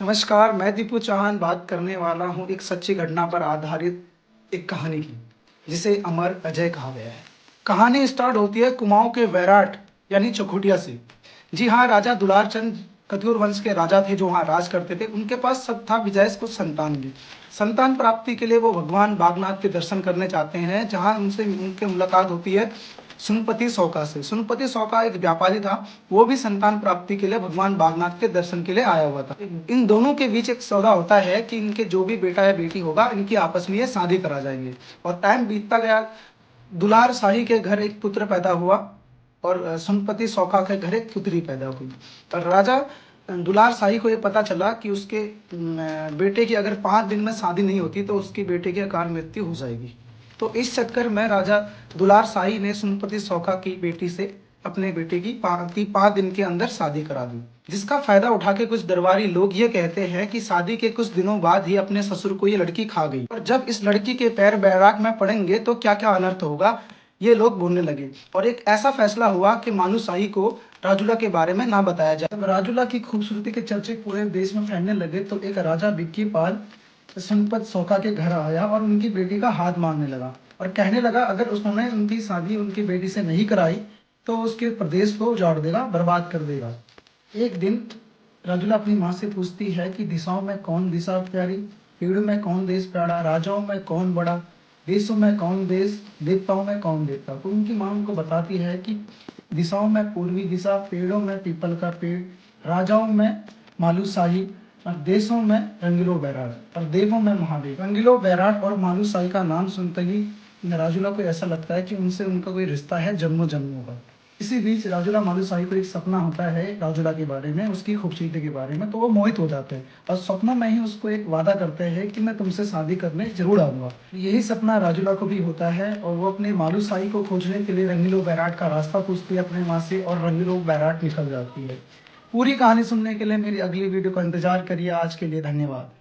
नमस्कार, मैं दीपू चौहान बात करने वाला हूँ एक सच्ची घटना पर आधारित एक कहानी की, जिसे अमर अजय कहा गया है। कहानी स्टार्ट होती है कुमाऊं के वैराट यानी चौखुटिया से। जी हाँ, राजा दुलार चंद कतूर वंश के राजा थे जो वहाँ राज करते थे। उनके पास सब था, विजय कुछ संतान भी। संतान प्राप्ति के लिए वो भगवान बागनाथ के दर्शन करने जाते हैं, जहाँ उनसे उनकी मुलाकात होती है सुनपति सौका से। सुनपति सौका एक व्यापारी था, वो भी संतान प्राप्ति के लिए भगवान बागनाथ के दर्शन के लिए आया हुआ था। इन दोनों के बीच एक सौदा होता है कि इनके जो भी बेटा या बेटी होगा, इनकी आपस में ये शादी करा जाएंगे। और टाइम बीतता गया, दुलार शाही के घर एक पुत्र पैदा हुआ और सुनपति सौका के घर एक पुत्री पैदा हुई। और राजा दुलार शाही को ये पता चला कि उसके बेटे की अगर 5 दिन में शादी नहीं होती तो उसकी बेटे की अकाल मृत्यु हो जाएगी। तो इस चक्कर में राजा दुलार शाही ने सुनपति सौका की बेटी से अपने बेटे की 5 दिन के अंदर शादी करा दी, जिसका फायदा उठा के कुछ दरबारी लोग ये कहते हैं कि शादी के कुछ दिनों बाद ही अपने ससुर को ये लड़की खा गई, और जब इस लड़की के पैर बैराग में पड़ेंगे तो क्या क्या अनर्थ होगा, ये लोग बोलने लगे। और एक ऐसा फैसला हुआ कि मालूशाही को राजूला के बारे में ना बताया जाए। जब राजूला की खूबसूरती के चर्चे पूरे देश में फैलने लगे तो एक राजा बिक्की पाल सुनपत सौका के घर आया और उनकी बेटी का हाथ मांगने लगा और कहने लगा अगर उन्होंने उनकी शादी उनकी बेटी से नहीं कराई तो उसके प्रदेश को उजाड़ देगा, बर्बाद कर देगा। एक दिन राजूला अपनी माँ से पूछती है कि दिशाओं में कौन दिशा प्यारी, पेड़ों में कौन देश प्यारा, राजाओं में कौन बड़ा, देशों में कौन देश, देवताओं में कौन देवता। तो उनकी माँ उनको बताती है कि दिशाओं में पूर्वी दिशा, पेड़ों में पीपल का पेड़, राजाओं में मालूशाही, और देशों में रंगीलो बैराट और देवों में महादेव। रंगीलो बैराट और मालूशाही का नाम सुनते ही राजूला को ऐसा लगता है कि उनसे उनका कोई रिश्ता है जन्मों जन्मों का। इसी बीच राजूला मालूशाही को एक सपना होता है राजूला के बारे में, उसकी खूबसूरती के बारे में, तो वो मोहित हो जाते हैं और सपनों में ही उसको एक वादा करते हैं कि मैं तुमसे शादी करने जरूर आऊंगा। यही सपना राजूला को भी होता है और वो अपने मालूशाही को खोजने के लिए रंगीलो बैराट का रास्ता पूछती है अपने माँ से और रंगीलो बैराट निकल जाती है। पूरी कहानी सुनने के लिए मेरी अगली वीडियो का इंतजार करिए। आज के लिए धन्यवाद।